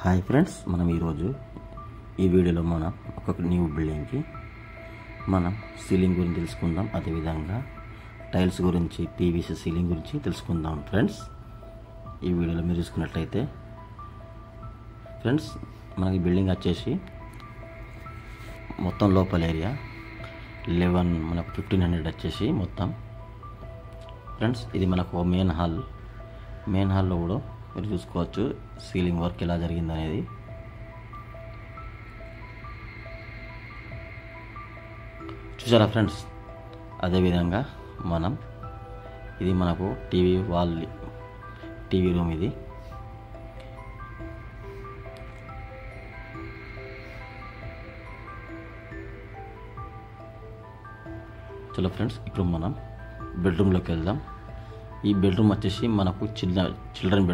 Hi friends, మనం ఈరోజు ఈ వీడియోలో మనం ఒక న్యూ బిల్డింగ్కి మనం సీలింగ్ గురించి తెలుసుకుందాం. అదేవిధంగా టైల్స్ గురించి, పీవీసీ సీలింగ్ గురించి తెలుసుకుందాం. ఫ్రెండ్స్, ఈ వీడియోలో మీరు చూసుకున్నట్లయితే ఫ్రెండ్స్, మనకి బిల్డింగ్ వచ్చేసి మొత్తం లోపల ఏరియా 1500 వచ్చేసి మొత్తం. ఫ్రెండ్స్, ఇది మనకు మెయిన్ హాల్లో కూడా మీరు చూసుకోవచ్చు సీలింగ్ వర్క్ ఎలా జరిగింది అనేది. చూసారా ఫ్రెండ్స్? అదేవిధంగా ఇది మనకు టీవీ రూమ్. ఇది చలో ఫ్రెండ్స్, ఇప్పుడు మనం బెడ్రూమ్లోకి వెళ్దాం. ఈ బెడ్రూమ్ వచ్చేసి మనకు చిల్డ్రన్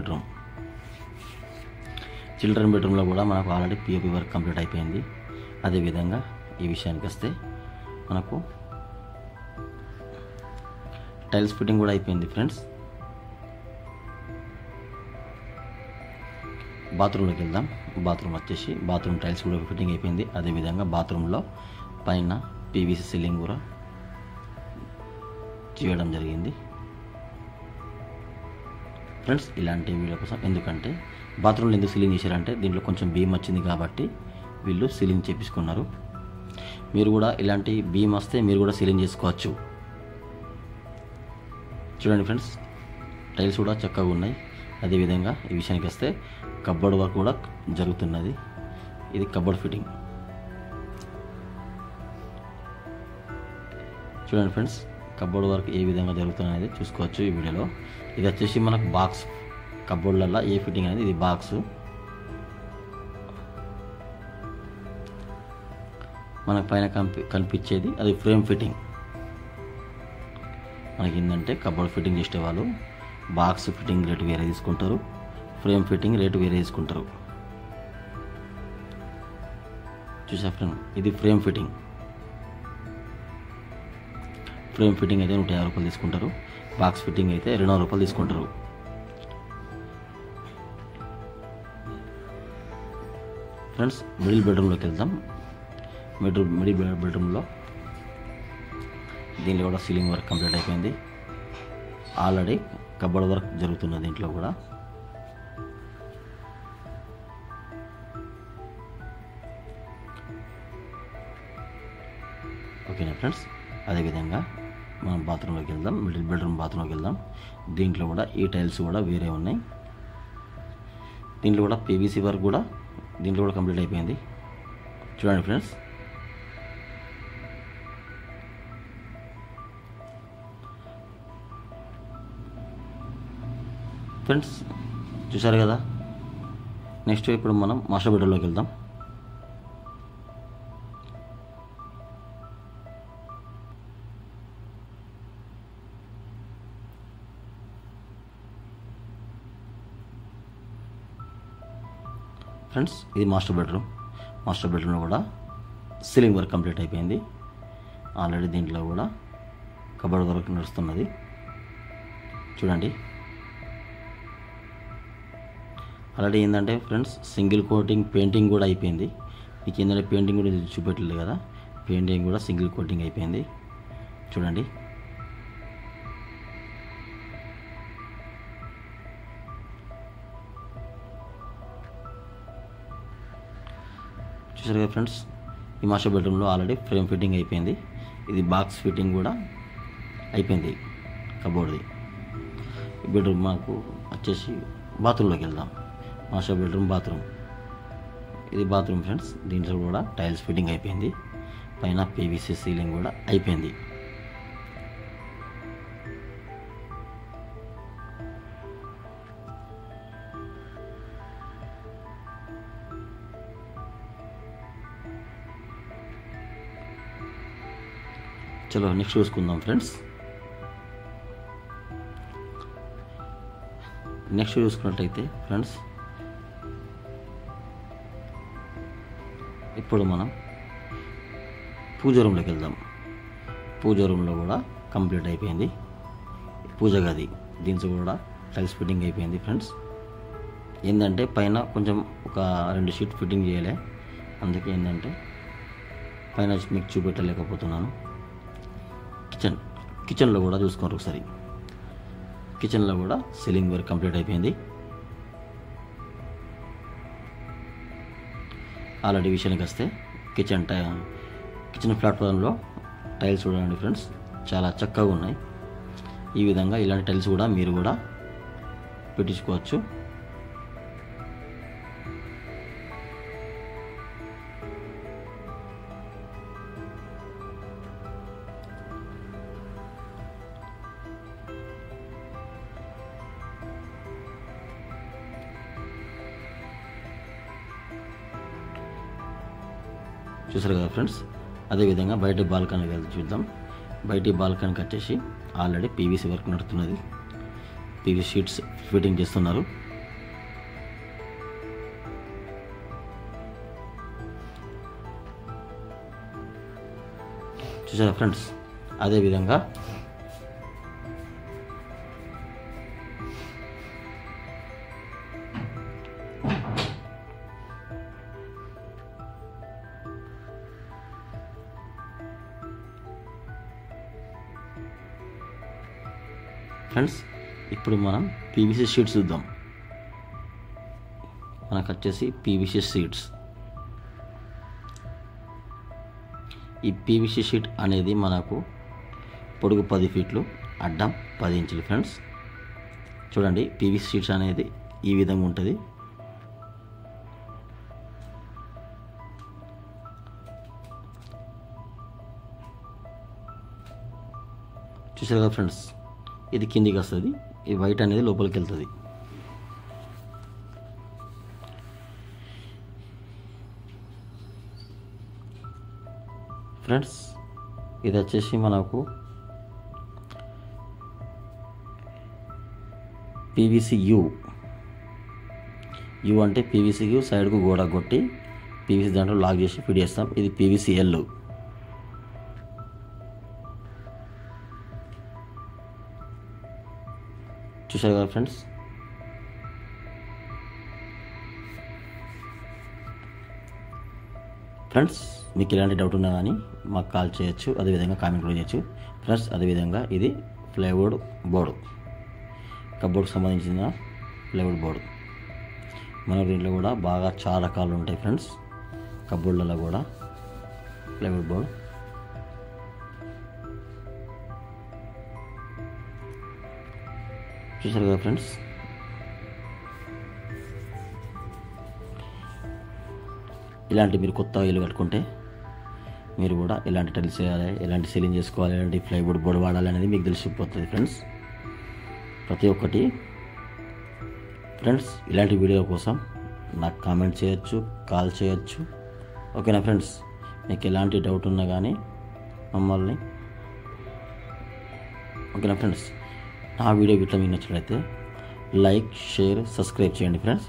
బెడ్రూమ్లో కూడా మనకు ఆల్రెడీ పిఓపి వర్క్ కంప్లీట్ అయిపోయింది. అదేవిధంగా ఈ విషయానికి వస్తే మనకు టైల్స్ ఫిట్టింగ్ కూడా అయిపోయింది. ఫ్రెండ్స్, బాత్రూంలోకి వెళ్దాం. బాత్రూమ్ టైల్స్ కూడా ఫిట్టింగ్ అయిపోయింది. అదేవిధంగా బాత్రూంలో పైన పీవీసీ సీలింగ్ కూడా చేయడం జరిగింది. ఫ్రెండ్స్, ఇలాంటి వీడియో కోసం, ఎందుకంటే బాత్రూంలో ఎందుకు సీలింగ్ చేశారంటే దీంట్లో కొంచెం బీమ్ వచ్చింది కాబట్టి వీళ్ళు సీలింగ్ చేపించుకున్నారు. మీరు కూడా ఇలాంటి బీమ్ వస్తే మీరు కూడా సీలింగ్ చేసుకోవచ్చు. చూడండి ఫ్రెండ్స్, టైల్స్ కూడా చక్కగా ఉన్నాయి. అదేవిధంగా ఈ విషయానికి వస్తే కబోర్డ్ వర్క్ కూడా జరుగుతున్నది. ఇది కబోర్డ్ ఫిట్టింగ్. చూడండి ఫ్రెండ్స్, కబోర్డ్ వర్క్ ఏ విధంగా జరుగుతున్నది చూసుకోవచ్చు ఈ వీడియోలో. ఇది వచ్చేసి మనకు బాక్స్, కబోర్డ్లలో ఏ ఫిట్టింగ్ అనేది, ఇది బాక్స్. మనకు పైన కనిపించేది అది ఫ్రేమ్ ఫిట్టింగ్. మనకి ఏంటంటే కబోర్డ్ ఫిట్టింగ్ చేసే వాళ్ళు బాక్స్ ఫిట్టింగ్ రేటు వేరే తీసుకుంటారు, ఫ్రేమ్ ఫిట్టింగ్ రేటు వేరే తీసుకుంటారు. చూసా ఫ్రెండ్, ఇది ఫ్రేమ్ ఫిట్టింగ్ అయితే 150 రూపాయలు తీసుకుంటారు. బాక్స్ ఫిట్టింగ్ అయితే 200 రూపాయలు తీసుకుంటారు. ఫ్రెండ్స్, మిడిల్ బెడ్రూమ్లోకి వెళ్దాం. మిడిల్ బెడ్రూమ్లో దీంట్లో కూడా సీలింగ్ వర్క్ కంప్లీట్ అయిపోయింది. ఆల్రెడీ కబోర్డ్ వర్క్ జరుగుతున్నది దీంట్లో కూడా. ఓకేనా ఫ్రెండ్స్? అదేవిధంగా మనం బాత్రూంలోకి వెళ్దాం. మిడిల్ బెడ్రూమ్ బాత్రూంలోకి వెళ్దాం. దీంట్లో కూడా ఈ టైల్స్ కూడా వేరే ఉన్నాయి. దీంట్లో కూడా పీవీసీ వర్క్ కూడా దీంట్లో కూడా కంప్లీట్ అయిపోయింది. చూడండి ఫ్రెండ్స్, చూసారు కదా. నెక్స్ట్ ఇప్పుడు మనం మాస్టర్ బెడ్రూమ్లోకి వెళ్దాం. ఫ్రెండ్స్, ఇది మాస్టర్ బెడ్రూమ్లో కూడా సీలింగ్ వర్క్ కంప్లీట్ అయిపోయింది. ఆల్రెడీ దీంట్లో కూడా కబోర్డ్ వర్క్ నడుస్తున్నది. చూడండి, ఆల్రెడీ ఏంటంటే ఫ్రెండ్స్ సింగిల్ కోటింగ్ పెయింటింగ్ కూడా అయిపోయింది. మీకు ఏంటంటే పెయింటింగ్ కూడా చూపెట్టలేదు కదా, పెయింటింగ్ కూడా సింగిల్ కోటింగ్ అయిపోయింది. చూడండి, చూసారు కదా ఫ్రెండ్స్. ఈ మాస్టర్ బెడ్రూమ్లో ఆల్రెడీ ఫ్రేమ్ ఫిట్టింగ్ అయిపోయింది. ఇది బాక్స్ ఫిట్టింగ్ కూడా అయిపోయింది కబోర్డ్ది. బెడ్రూమ్ మాకు వచ్చేసి బాత్రూంలోకి వెళ్దాం. మాస్టర్ బెడ్రూమ్ ఇది బాత్రూమ్ ఫ్రెండ్స్. దీంట్లో కూడా టైల్స్ ఫిట్టింగ్ అయిపోయింది. పైన పీవీసీ సీలింగ్ కూడా అయిపోయింది. చలో నెక్స్ట్ చూసుకుందాం ఫ్రెండ్స్. నెక్స్ట్ చూసుకున్నట్టయితే ఫ్రెండ్స్, ఇప్పుడు మనం పూజ రూమ్లోకి వెళ్దాం. పూజ రూమ్లో కూడా కంప్లీట్ అయిపోయింది. పూజ గది దీంట్లో కూడా టైల్స్ ఫిట్టింగ్ అయిపోయింది ఫ్రెండ్స్. ఏంటంటే పైన కొంచెం ఒక 2 షీట్ ఫిట్టింగ్ చేయాలి. అందుకే ఏంటంటే పైన మీకు చూపెట్టలేకపోతున్నాను. కిచెన్లో కూడా చూసుకోండి ఒకసారి. కిచెన్లో కూడా సీలింగ్ వర్క్ కంప్లీట్ అయిపోయింది. ఆల్రెడీ విషయానికి వస్తే కిచెన్ ప్లాట్ఫామ్లో టైల్స్ చూడండి ఫ్రెండ్స్, చాలా చక్కగా ఉన్నాయి. ఈ విధంగా ఇలాంటి టైల్స్ కూడా మీరు కూడా పెట్టించుకోవచ్చు. చూసారు కదా ఫ్రెండ్స్. అదేవిధంగా బయట బాల్కనీకి వెళ్తే చూద్దాం. బయట బాల్కనీకి వచ్చేసి ఆల్రెడీ పీవీసీ వర్క్ నడుస్తున్నది. పీవీసీ షీట్స్ ఫిట్టింగ్ చేస్తున్నారు. చూసారా ఫ్రెండ్స్. అదేవిధంగా ఫ్రెండ్స్ ఇప్పుడు మనం పీవీసీ షీట్స్ చూద్దాం. మనకు వచ్చేసి పీవీసీ షీట్స్. ఈ పీవీసీ షీట్ అనేది మనకు పొడుగు 10 ఫీట్లు, అడ్డం 10 ఇంచులు ఫ్రెండ్స్. చూడండి, పీవీసీ షీట్స్ అనేది ఈ విధంగా ఉంటుంది. చూసారు కదా ఫ్రెండ్స్. ఇది కిందికి వస్తుంది, ఈ వైట్ అనేది లోపలికి వెళ్తుంది. ఫ్రెండ్స్ ఇది వచ్చేసి మనకు పీవీసీ యూ అంటే పీవీసీ యూ సైడ్కు గోడ కొట్టి పీవీసీ దాంట్లో లాక్ చేసి ఫిట్ చేస్తాం. ఇది పీవీసీ ఎల్. చూసారు కదా ఫ్రెండ్స్. మీకు ఎలాంటి డౌట్ ఉన్నా కానీ మాకు కాల్ చేయొచ్చు, అదేవిధంగా కామెంట్ కూడా చేయొచ్చు ఫ్రెండ్స్. అదేవిధంగా ఇది ప్లైవుడ్ బోర్డు, కబోర్డ్కి సంబంధించిన ప్లైవుడ్ బోర్డు. మన దీంట్లో కూడా బాగా చాలా రకాలు ఉంటాయి ఫ్రెండ్స్. కబోర్డ్లలో కూడా ప్లైవుడ్ బోర్డు. చూసారు కదా ఫ్రెండ్స్. ఇలాంటి మీరు కొత్త ఇల్లు కట్టుకుంటే మీరు కూడా ఎలాంటి టైల్స్ చేయాలి, ఎలాంటి సీలింగ్ చేసుకోవాలి, ఎలాంటి ప్లైవుడ్ బోర్డు వాడాలి అనేది మీకు తెలిసిపోతుంది ఫ్రెండ్స్. ప్రతి ఒక్కటి ఫ్రెండ్స్. ఇలాంటి వీడియో కోసం నాకు కామెంట్ చేయొచ్చు, కాల్ చేయొచ్చు. ఓకేనా ఫ్రెండ్స్. మీకు ఎలాంటి డౌట్ ఉన్నా కానీ మమ్మల్ని ఓకేనా ఫ్రెండ్స్. నా వీడియో గిట్ల మీకు నచ్చినట్లయితే లైక్, షేర్, సబ్స్క్రైబ్ చేయండి ఫ్రెండ్స్.